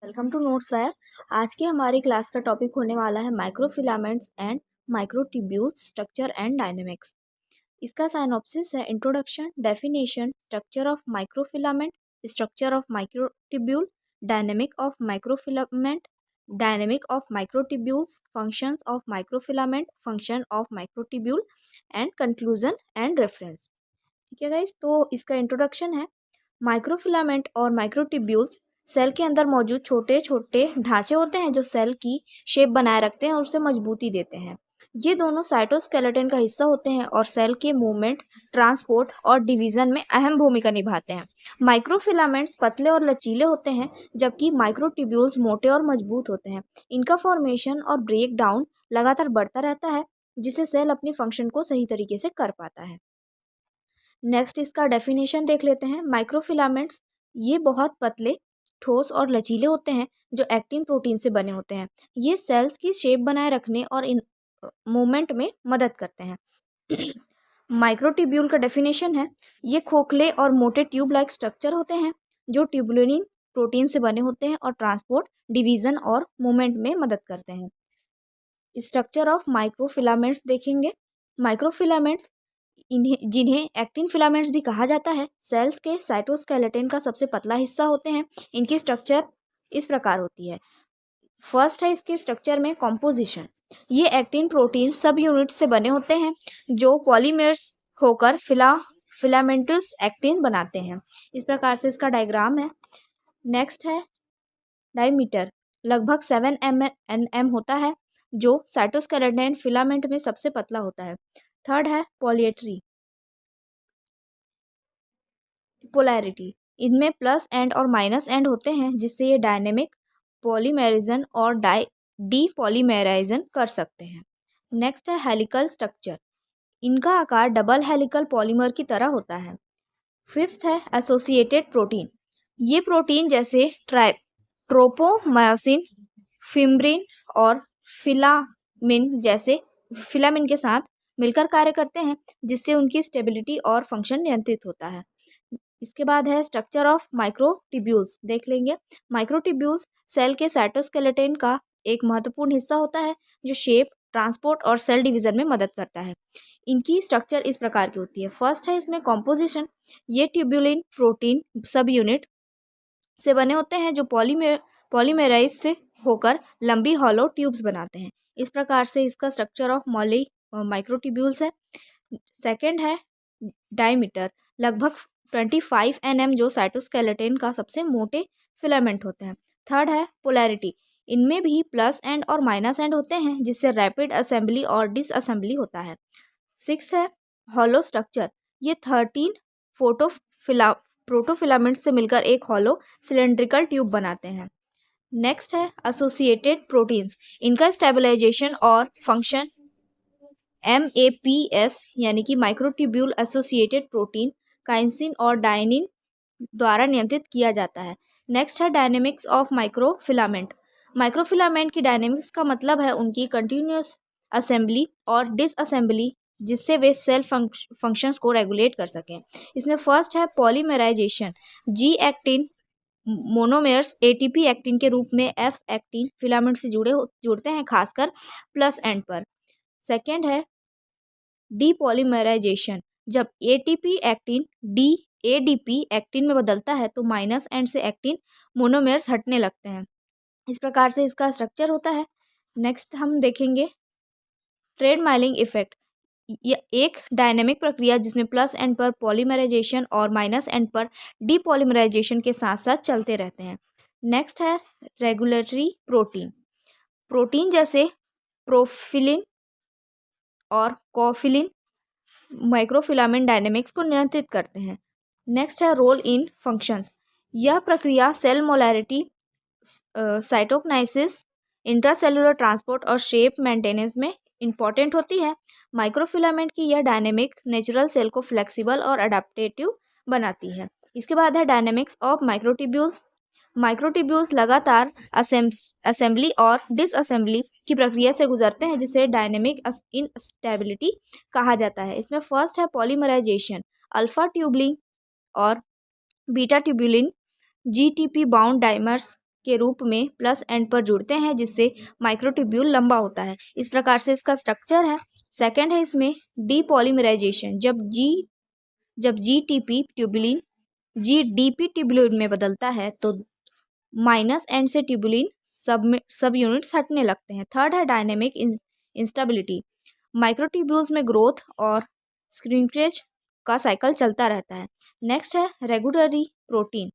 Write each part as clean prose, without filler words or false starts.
Welcome two notes wire. आज के हमारी क्लास का टॉपिक होने वाला है microfilaments and microtubules structure and dynamics. इसका साइनॉप्सिस है introduction, definition, structure of microfilament, structure of microtubule, dynamic of microfilament, dynamic of microtubules, functions of microfilament, function of microtubule and conclusion and reference. ठीक है guys, तो इसका introduction है। Microfilament और microtubules cell के अंदर मौजूद छोटे छोटे ढांचे होते हैं जो सेल की शेप बनाए रखते हैं और उसे मजबूती देते हैं। ये दोनों साइटोस्केलेटन का हिस्सा होते हैं और सेल के मूवमेंट, ट्रांसपोर्ट और डिवीजन में अहम भूमिका निभाते हैं। माइक्रोफिलामेंट्स पतले और लचीले होते हैं जबकि माइक्रोट्यूब्यूल्स मोटे और मजबूत होते हैं। इनका फॉर्मेशन और ब्रेक डाउन लगातार बढ़ता रहता है जिससे सेल अपनी फंक्शन को सही तरीके से कर पाता है। नेक्स्ट इसका डेफिनेशन देख लेते हैं। माइक्रोफिलामेंट्स ये बहुत पतले, ठोस और लचीले होते हैं जो एक्टिन प्रोटीन से बने होते हैं। ये सेल्स की शेप बनाए रखने और इन मूवमेंट में मदद करते हैं। माइक्रोट्यूब्यूल का डेफिनेशन है, ये खोखले और मोटे ट्यूब लाइक स्ट्रक्चर होते हैं जो ट्यूबुलिन प्रोटीन से बने होते हैं और ट्रांसपोर्ट, डिवीजन और मूवमेंट में मदद करते हैं। स्ट्रक्चर ऑफ माइक्रोफिलामेंट्स देखेंगे। माइक्रोफिलामेंट्स जिन्हें एक्टिन फिलामेंट्स भी कहा जाता है, सेल्स के साइटोस्केलेटन का सबसे पतला हिस्सा होते हैं। इनकी स्ट्रक्चर इस प्रकार होती है। फर्स्ट है इसके स्ट्रक्चर में कॉम्पोजिशन। ये एक्टिन प्रोटीन सब यूनिट से बने होते हैं जो पॉलीमर्स होकर फिलामेंटस एक्टिन बनाते हैं। इस प्रकार से इसका डायग्राम है। नेक्स्ट है डायमीटर, लगभग 7 mm होता है जो साइटोस्केलेटन फिलामेंट में सबसे पतला होता है। थर्ड है पॉलिएट्री पोलैरिटी, इनमें प्लस एंड और माइनस एंड होते हैं जिससे ये डायनेमिक पॉलीमेरिजन और डीपॉलीमेराइजन कर सकते हैं। नेक्स्ट है हेलिकल स्ट्रक्चर, इनका आकार डबल हेलिकल पॉलीमर की तरह होता है। फिफ्थ है एसोसिएटेड प्रोटीन, ये प्रोटीन जैसे ट्रोपोमायोसिन, फिम्ब्रिन और फिलामिन के साथ मिलकर कार्य करते हैं जिससे उनकी स्टेबिलिटी और फंक्शन नियंत्रित होता है। इसके बाद है स्ट्रक्चर ऑफ माइक्रोट्यूब्यूल्स देख लेंगे। माइक्रोट्यूब्यूल्स सेल के साइटोस्केलेटन का एक महत्वपूर्ण हिस्सा होता है जो शेप, ट्रांसपोर्ट और सेल डिवीजन में मदद करता है। इनकी स्ट्रक्चर इस प्रकार की होती है। फर्स्ट है इसमें कॉम्पोजिशन, ये ट्यूबुलिन प्रोटीन सब यूनिट से बने होते हैं जो पॉलीमेराइज से होकर लंबी हॉलो ट्यूब्स बनाते हैं। इस प्रकार से इसका स्ट्रक्चर ऑफ माइक्रोट्यूब्यूल्स है। सेकेंड है डायमीटर, लगभग 25 nm जो साइटोस्केलेटन का सबसे मोटे फिलामेंट होते हैं। थर्ड है पोलैरिटी, इनमें भी प्लस एंड और माइनस एंड होते हैं जिससे रैपिड असेंबली और डिसअसेंबली होता है। सिक्स है हॉलो स्ट्रक्चर, ये 13 प्रोटोफिलामेंट से मिलकर एक हॉलो सिलेंड्रिकल ट्यूब बनाते हैं। नेक्स्ट है एसोसिएटेड प्रोटीन्स, इनका स्टेबलाइजेशन और फंक्शन MAPS यानी कि माइक्रोट्यूब्यूल एसोसिएटेड प्रोटीन, काइंसिन और डायनिन द्वारा नियंत्रित किया जाता है। नेक्स्ट है डायनेमिक्स ऑफ माइक्रोफिलामेंट। माइक्रोफिलामेंट की डायनेमिक्स का मतलब है उनकी कंटिन्यूस असेंबली और डिसअसेंबली जिससे वे सेल फंक्शंस को रेगुलेट कर सकें। इसमें फर्स्ट है polymerisation, G actin monomers ATP actin के रूप में F एक्टिन फिलामेंट से जुड़ते हैं खासकर प्लस एंड पर। सेकेंड है डीपॉलीमराइजेशन, जब ATP एक्टिन ADP एक्टिन में बदलता है तो माइनस एंड से एक्टिन मोनोमेर्स हटने लगते हैं। इस प्रकार से इसका स्ट्रक्चर होता है। नेक्स्ट हम देखेंगे ट्रेड माइलिंग इफेक्ट, यह एक डायनेमिक प्रक्रिया जिसमें प्लस एंड पर पॉलीमराइजेशन और माइनस एंड पर डीपॉलीमराइजेशन के साथ साथ चलते रहते हैं। नेक्स्ट है रेगुलेटरी प्रोटीन, प्रोटीन जैसे प्रोफिलिन और कोफिलिन माइक्रोफिलामेंट डायनेमिक्स को नियंत्रित करते हैं। नेक्स्ट है रोल इन फंक्शंस, यह प्रक्रिया सेल मोलैरिटी, साइटोकनाइसिस, इंट्रासेलुलर ट्रांसपोर्ट और शेप मेंटेनेंस में इंपॉर्टेंट होती है। माइक्रोफिलामेंट की यह डायनेमिक नेचुरल सेल को फ्लेक्सिबल और अडेप्टेटिव बनाती है। इसके बाद है डायनेमिक्स ऑफ माइक्रोट्यूब्यूल्स। माइक्रोट्यूब्यूल्स लगातार असेंबली और डिसअसेंबली की प्रक्रिया से गुजरते हैं जिसे डायनेमिक इनस्टेबिलिटी कहा जाता है। इसमें फर्स्ट है पॉलीमराइजेशन, अल्फा ट्यूबुलिन और beta tubulin GTP bound dimers के रूप में प्लस एंड पर जुड़ते हैं, जिससे माइक्रोट्यूब्यूल लंबा होता है। इस प्रकार से इसका स्ट्रक्चर है। सेकंड है इसमें डीपॉलीमराइजेशन। जब जीटीपी ट्यूबुलिन जीडीपी ट्यूबुलिन में बदलता है तो माइनस एंड से ट्यूबुलिन सब यूनिट्स हटने लगते हैं। थर्ड है डायनेमिक इंस्टेबिलिटी। माइक्रोट्यूब्यूल्स में ग्रोथ और श्रिंकेज का साइकिल चलता रहता है। नेक्स्ट है रेगुलेटरी प्रोटीन।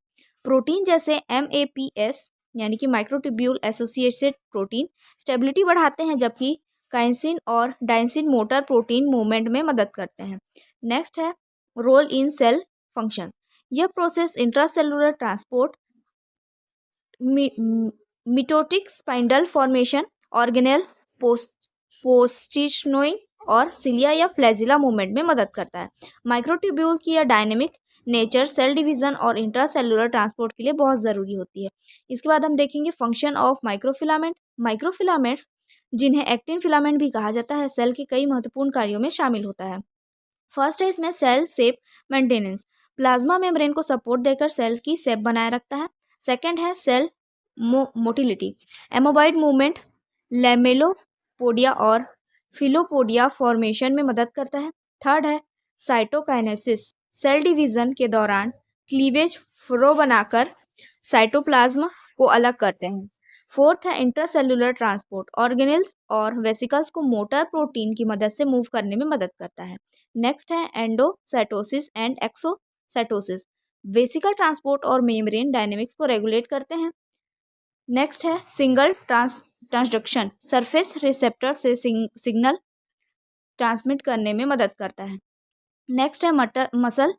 प्रोटीन जैसे MAPS यानी कि माइक्रोट्यूब्यूल एसोसिएटेड प्रोटीन स्टेबिलिटी बढ़ाते हैं, जबकि काइंसिन और डाइंसिन मोटर प्रोटीन मूवमेंट में मदद करते हैं। नेक्स्ट है रोल इन सेल फंक्शन। यह process intracellular transport, mitotic spindle formation, organelle positioning और सिलिया या फ्लैजिला मूवमेंट में मदद करता है। माइक्रोट्यूब्यूल की यह डायनेमिक नेचर सेल डिवीजन और इंट्रासेलुलर ट्रांसपोर्ट के लिए बहुत ज़रूरी होती है। इसके बाद हम देखेंगे फंक्शन ऑफ माइक्रोफिलामेंट। माइक्रोफिलामेंट्स, जिन्हें एक्टिन फिलामेंट भी कहा जाता है, सेल के कई महत्वपूर्ण कार्यों में शामिल होता है। फर्स्ट है इसमें cell shape maintenance. Plasma membrane को सपोर्ट देकर सेल की शेप बनाए रखता है। सेकंड है cell motility. Amoeboid movement lamellipodia और फिलोपोडिया फॉर्मेशन में मदद करता है। थर्ड है साइटोकाइनेसिस। सेल डिवीजन के दौरान क्लीवेज फ्लो बनाकर साइटोप्लाज्म को अलग करते हैं। फोर्थ है इंट्रासेलुलर ट्रांसपोर्ट। ऑर्गेनेल्स और वेसिकल्स को मोटर प्रोटीन की मदद से मूव करने में मदद करता है। नेक्स्ट है endocytosis and exocytosis. Vesicle transport और मेम्ब्रेन डायनेमिक्स को रेगुलेट करते हैं। नेक्स्ट है सिंगल ट्रांसडक्शन। सरफेस रिसेप्टर से सिग्नल ट्रांसमिट करने में मदद करता है। नेक्स्ट है muscle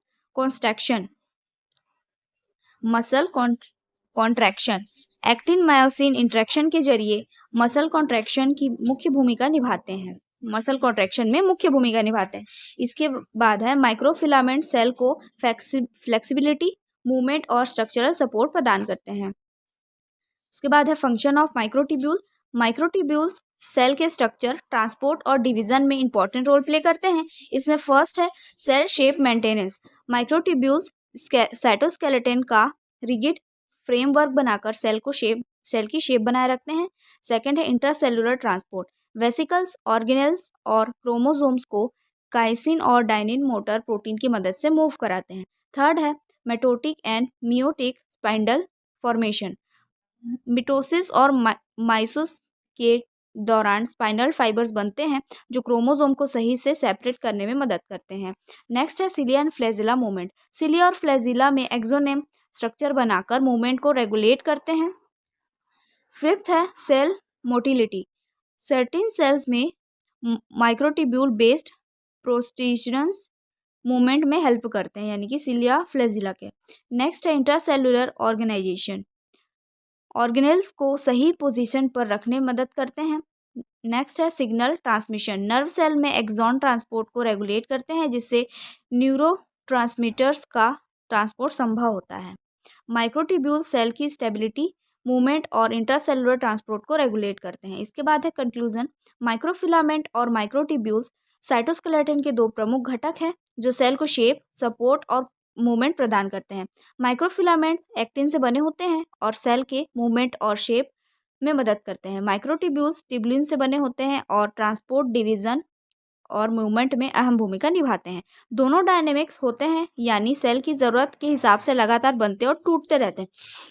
contraction. Actin myosin interaction के जरिए मसल कॉन्ट्रैक्शन की मुख्य भूमिका निभाते हैं। मसल कॉन्ट्रैक्शन में मुख्य भूमिका निभाते हैं। इसके बाद है माइक्रोफिलामेंट सेल को फ्लेक्सिबिलिटी, मूवमेंट और स्ट्रक्चरल सपोर्ट प्रदान करते हैं। उसके बाद है function of microtubule. Microtubules cell के स्ट्रक्चर, ट्रांसपोर्ट और डिवीजन में इंपॉर्टेंट रोल प्ले करते हैं। इसमें फर्स्ट है cell shape maintenance. Microtubules cytoskeleton का रिगिड फ्रेमवर्क बनाकर सेल की शेप बनाए रखते हैं। सेकंड है इंट्रासेलुलर ट्रांसपोर्ट। वेसिकल्स, ऑर्गेनेल्स और क्रोमोसोम्स को काइसिन और डाइनिन मोटर प्रोटीन की मदद से मूव कराते हैं। थर्ड है mitotic and meiotic spindle formation. Mitosis और माइसोस के दौरान स्पाइनल फाइबर्स बनते हैं, जो क्रोमोसोम को सही से सेपरेट करने में मदद करते हैं। नेक्स्ट है cilia and flagella movement. Cilia और फ्लैजिला में एक्सोनेम स्ट्रक्चर बनाकर मूवमेंट को रेगुलेट करते हैं। फिफ्थ है सेल मोटिलिटी। सर्टेन सेल्स में माइक्रोट्यूब्यूल बेस्ड प्रोस्टिशंस मूवमेंट में हेल्प करते हैं, यानी कि सिलिया फ्लैजिला के। नेक्स्ट है इंट्रासेलुलर ऑर्गेनाइजेशन। ऑर्गेनेल्स को सही पोजीशन पर रखने में मदद करते हैं। नेक्स्ट है सिग्नल ट्रांसमिशन। नर्व सेल में एक्सॉन ट्रांसपोर्ट को रेगुलेट करते हैं, जिससे न्यूरोट्रांसमीटर्स का ट्रांसपोर्ट संभव होता है। माइक्रोट्यूब्यूल सेल की स्टेबिलिटी, मूवमेंट और इंट्रासेलुलर ट्रांसपोर्ट को रेगुलेट करते हैं। इसके बाद है कंक्लूजन। माइक्रोफिलामेंट और माइक्रोट्यूब्यूल्स साइटोस्केलेटन के दो प्रमुख घटक हैं, जो सेल को शेप, सपोर्ट और मूवमेंट प्रदान करते हैं। माइक्रोफिलामेंट्स एक्टिन से बने होते हैं और सेल के मूवमेंट और शेप में मदद करते हैं। माइक्रोट्यूब्यूल्स ट्यूबुलिन से बने होते हैं और ट्रांसपोर्ट, डिवीजन और मूवमेंट में अहम भूमिका निभाते हैं। दोनों डायनेमिक्स होते हैं, यानी सेल की ज़रूरत के हिसाब से लगातार बनते और टूटते रहते हैं।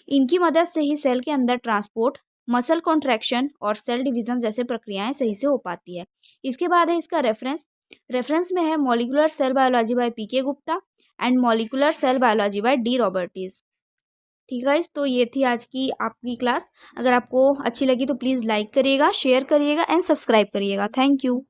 इनकी मदद से ही सेल के अंदर ट्रांसपोर्ट, मसल कॉन्ट्रैक्शन और सेल डिवीजन जैसे प्रक्रियाएं सही से हो पाती है। इसके बाद है इसका रेफरेंस में है molecular cell biology by PK Gupta and molecular cell biology by D Robertis. ठीक है, तो ये थी आज की आपकी क्लास। अगर आपको अच्छी लगी तो प्लीज़ लाइक करिएगा, शेयर करिएगा एंड सब्सक्राइब करिएगा। Thank you.